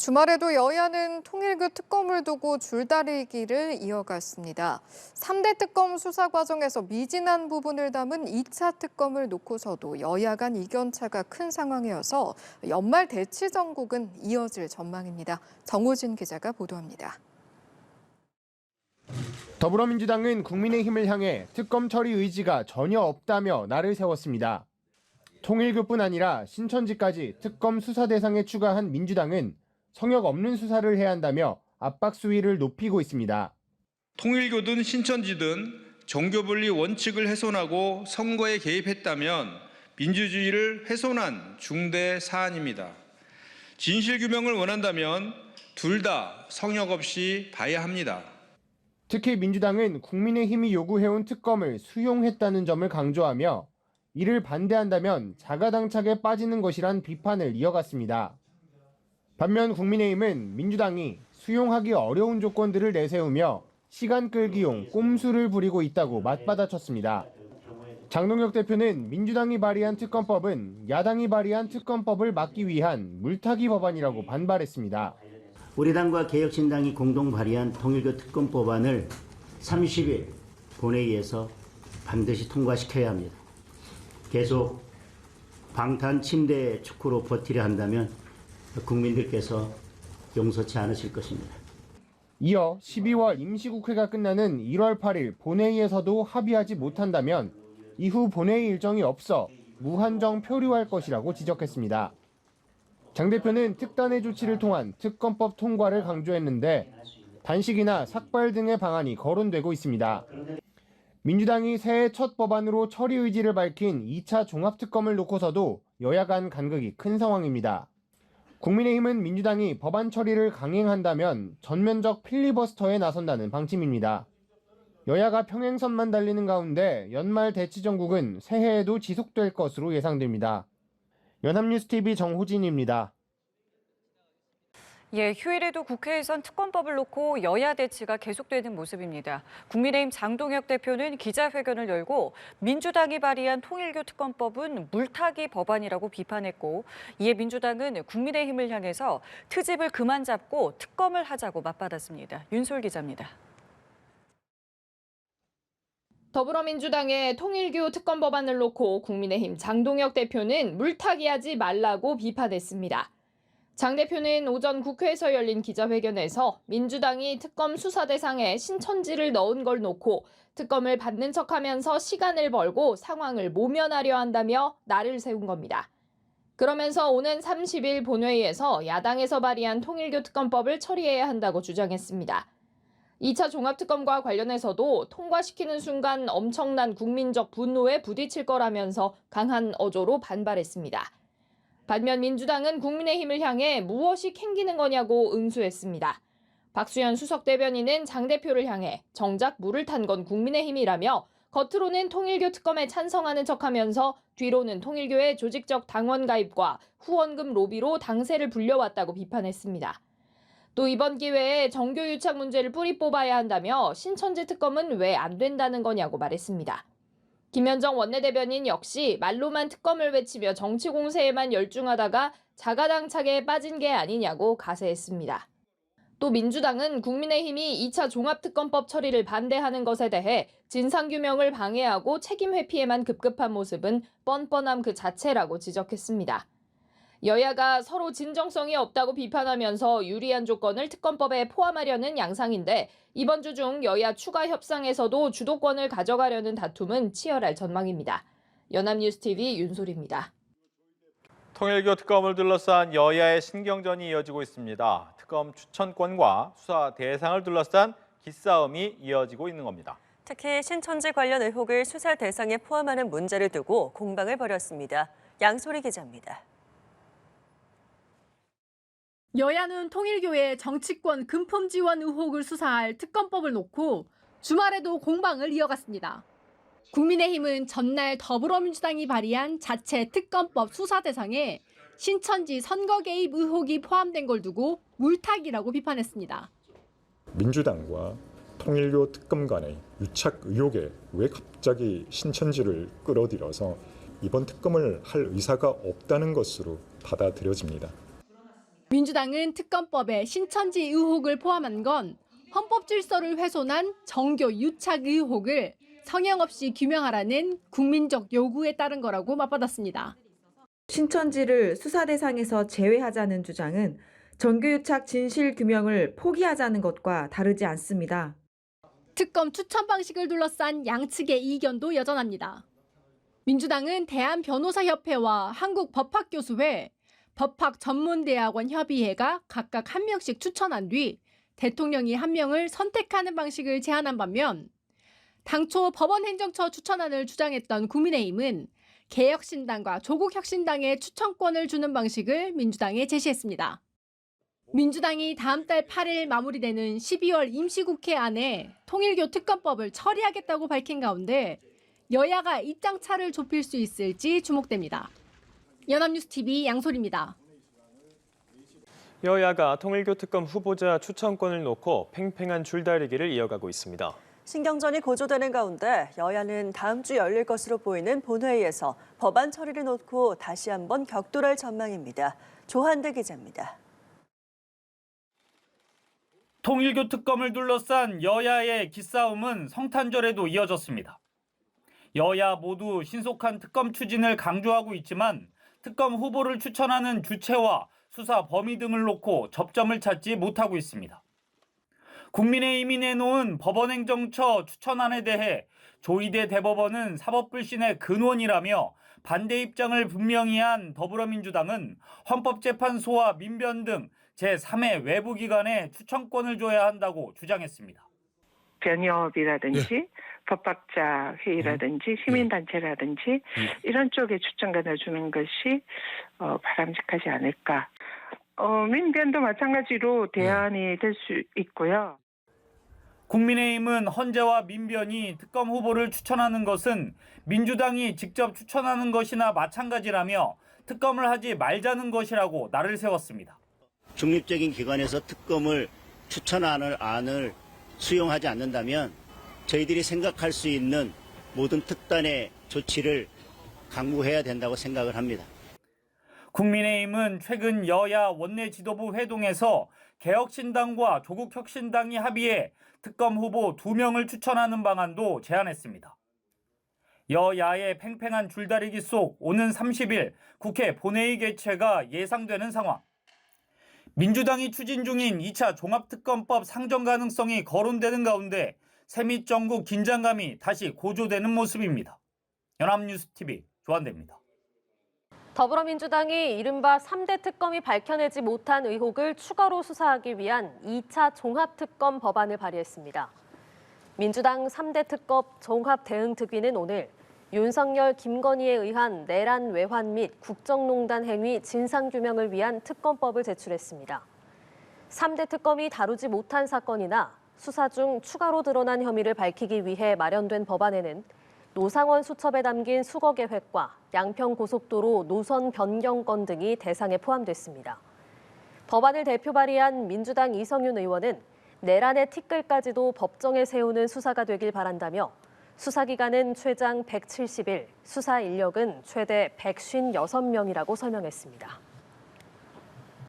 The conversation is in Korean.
주말에도 여야는 통일교 특검을 두고 줄다리기를 이어갔습니다. 3대 특검 수사 과정에서 미진한 부분을 담은 2차 특검을 놓고서도 여야 간 이견차가 큰 상황이어서 연말 대치 전국은 이어질 전망입니다. 정호진 기자가 보도합니다. 더불어민주당은 국민의힘을 향해 특검 처리 의지가 전혀 없다며 날을 세웠습니다. 통일교뿐 아니라 신천지까지 특검 수사 대상에 추가한 민주당은 성역 없는 수사를 해야 한다며 압박 수위를 높이고 있습니다. 통일교든 신천지든 종교분리 원칙을 훼손하고 선거에 개입했다면 민주주의를 훼손한 중대 사안입니다. 진실규명을 원한다면 둘 다 성역 없이 봐야 합니다. 특히 민주당은 국민의힘이 요구해온 특검을 수용했다는 점을 강조하며 이를 반대한다면 자가당착에 빠지는 것이란 비판을 이어갔습니다. 반면 국민의힘은 민주당이 수용하기 어려운 조건들을 내세우며 시간 끌기용 꼼수를 부리고 있다고 맞받아쳤습니다. 장동혁 대표는 민주당이 발의한 특검법은 야당이 발의한 특검법을 막기 위한 물타기 법안이라고 반발했습니다. 우리 당과 개혁신당이 공동 발의한 통일교 특검법안을 30일 본회의에서 반드시 통과시켜야 합니다. 계속 방탄 침대 축구로 버티려 한다면 국민들께서 용서치 않으실 것입니다. 이어 12월 임시국회가 끝나는 1월 8일 본회의에서도 합의하지 못한다면 이후 본회의 일정이 없어 무한정 표류할 것이라고 지적했습니다. 장 대표는 특단의 조치를 통한 특검법 통과를 강조했는데 단식이나 삭발 등의 방안이 거론되고 있습니다. 민주당이 새해 첫 법안으로 처리 의지를 밝힌 2차 종합특검을 놓고서도 여야 간 간극이 큰 상황입니다. 국민의힘은 민주당이 법안 처리를 강행한다면 전면적 필리버스터에 나선다는 방침입니다. 여야가 평행선만 달리는 가운데 연말 대치 전국은 새해에도 지속될 것으로 예상됩니다. 연합뉴스TV 정호진입니다. 휴일에도 국회에선 특검법을 놓고 여야 대치가 계속되는 모습입니다. 국민의힘 장동혁 대표는 기자회견을 열고 민주당이 발의한 통일교 특검법은 물타기 법안이라고 비판했고 이에 민주당은 국민의힘을 향해서 트집을 그만 잡고 특검을 하자고 맞받았습니다. 윤솔 기자입니다. 더불어민주당의 통일교 특검법안을 놓고 국민의힘 장동혁 대표는 물타기하지 말라고 비판했습니다. 장 대표는 오전 국회에서 열린 기자회견에서 민주당이 특검 수사 대상에 신천지를 넣은 걸 놓고 특검을 받는 척하면서 시간을 벌고 상황을 모면하려 한다며 날을 세운 겁니다. 그러면서 오는 30일 본회의에서 야당에서 발의한 통일교 특검법을 처리해야 한다고 주장했습니다. 2차 종합특검과 관련해서도 통과시키는 순간 엄청난 국민적 분노에 부딪힐 거라면서 강한 어조로 반발했습니다. 반면 민주당은 국민의힘을 향해 무엇이 캥기는 거냐고 응수했습니다. 박수현 수석 대변인은 장 대표를 향해 정작 물을 탄 건 국민의힘이라며 겉으로는 통일교 특검에 찬성하는 척하면서 뒤로는 통일교의 조직적 당원 가입과 후원금 로비로 당세를 불려왔다고 비판했습니다. 또 이번 기회에 정교 유착 문제를 뿌리 뽑아야 한다며 신천지 특검은 왜 안 된다는 거냐고 말했습니다. 김현정 원내대변인 역시 말로만 특검을 외치며 정치 공세에만 열중하다가 자가당착에 빠진 게 아니냐고 가세했습니다. 또 민주당은 국민의힘이 2차 종합특검법 처리를 반대하는 것에 대해 진상규명을 방해하고 책임 회피에만 급급한 모습은 뻔뻔함 그 자체라고 지적했습니다. 여야가 서로 진정성이 없다고 비판하면서 유리한 조건을 특검법에 포함하려는 양상인데 이번 주 중 여야 추가 협상에서도 주도권을 가져가려는 다툼은 치열할 전망입니다. 연합뉴스TV 윤솔입니다. 통일교 특검을 둘러싼 여야의 신경전이 이어지고 있습니다. 특검 추천권과 수사 대상을 둘러싼 기싸움이 이어지고 있는 겁니다. 특히 신천지 관련 의혹을 수사 대상에 포함하는 문제를 두고 공방을 벌였습니다. 양소리 기자입니다. 여야는 통일교의 정치권 금품 지원 의혹을 수사할 특검법을 놓고 주말에도 공방을 이어갔습니다. 국민의힘은 전날 더불어민주당이 발의한 자체 특검법 수사 대상에 신천지 선거 개입 의혹이 포함된 걸 두고 물타기라고 비판했습니다. 민주당과 통일교 특검 간의 유착 의혹에 왜 갑자기 신천지를 끌어들여서 이번 특검을 할 의사가 없다는 것으로 받아들여집니다. 민주당은 특검법에 신천지 의혹을 포함한 건 헌법 질서를 훼손한 정교 유착 의혹을 성형 없이 규명하라는 국민적 요구에 따른 거라고 맞받았습니다. 신천지를 수사 대상에서 제외하자는 주장은 정교유착 진실 규명을 포기하자는 것과 다르지 않습니다. 특검 추천 방식을 둘러싼 양측의 이견도 여전합니다. 민주당은 대한변호사협회와 한국법학교수회, 법학전문대학원 협의회가 각각 1명씩 추천한 뒤 대통령이 1명을 선택하는 방식을 제안한 반면 당초 법원행정처 추천안을 주장했던 국민의힘은 개혁신당과 조국혁신당에 추천권을 주는 방식을 민주당에 제시했습니다. 민주당이 다음 달 8일 마무리되는 12월 임시국회 안에 통일교 특검법을 처리하겠다고 밝힌 가운데 여야가 입장 차를 좁힐 수 있을지 주목됩니다. 연합뉴스TV 양소리입니다. 여야가 통일교 특검 후보자 추천권을 놓고 팽팽한 줄다리기를 이어가고 있습니다. 신경전이 고조되는 가운데 여야는 다음 주 열릴 것으로 보이는 본회의에서 법안 처리를 놓고 다시 한번 격돌할 전망입니다. 조한대 기자입니다. 통일교 특검을 둘러싼 여야의 기싸움은 성탄절에도 이어졌습니다. 여야 모두 신속한 특검 추진을 강조하고 있지만 특검 후보를 추천하는 주체와 수사 범위 등을 놓고 접점을 찾지 못하고 있습니다. 국민의힘이 내놓은 법원행정처 추천안에 대해 조희대 대법원은 사법불신의 근원이라며 반대 입장을 분명히 한 더불어민주당은 헌법재판소와 민변 등 제3의 외부기관에 추천권을 줘야 한다고 주장했습니다. 변협이라든지 법학자 회의라든지 시민단체라든지 이런 쪽에 추천권을 주는 것이 바람직하지 않을까. 민변도 마찬가지로 대안이 될 수 있고요. 국민의힘은 헌재와 민변이 특검 후보를 추천하는 것은 민주당이 직접 추천하는 것이나 마찬가지라며 특검을 하지 말자는 것이라고 날을 세웠습니다. 중립적인 기관에서 특검을 추천하는 안을 수용하지 않는다면 저희들이 생각할 수 있는 모든 특단의 조치를 강구해야 된다고 생각을 합니다. 국민의힘은 최근 여야 원내 지도부 회동에서 개혁신당과 조국혁신당이 합의해 특검 후보 2명을 추천하는 방안도 제안했습니다. 여야의 팽팽한 줄다리기 속 오는 30일 국회 본회의 개최가 예상되는 상황. 민주당이 추진 중인 2차 종합특검법 상정 가능성이 거론되는 가운데 세미 정국 긴장감이 다시 고조되는 모습입니다. 연합뉴스TV 조한대입니다. 더불어민주당이 이른바 3대 특검이 밝혀내지 못한 의혹을 추가로 수사하기 위한 2차 종합특검 법안을 발의했습니다. 민주당 3대 특검 종합대응특위는 오늘 윤석열, 김건희에 의한 내란 외환 및 국정농단 행위 진상규명을 위한 특검법을 제출했습니다. 3대 특검이 다루지 못한 사건이나 수사 중 추가로 드러난 혐의를 밝히기 위해 마련된 법안에는 노상원 수첩에 담긴 수거 계획과 양평고속도로 노선 변경건 등이 대상에 포함됐습니다. 법안을 대표 발의한 민주당 이성윤 의원은 내란의 티끌까지도 법정에 세우는 수사가 되길 바란다며 수사기간은 최장 170일, 수사 인력은 최대 156명이라고 설명했습니다.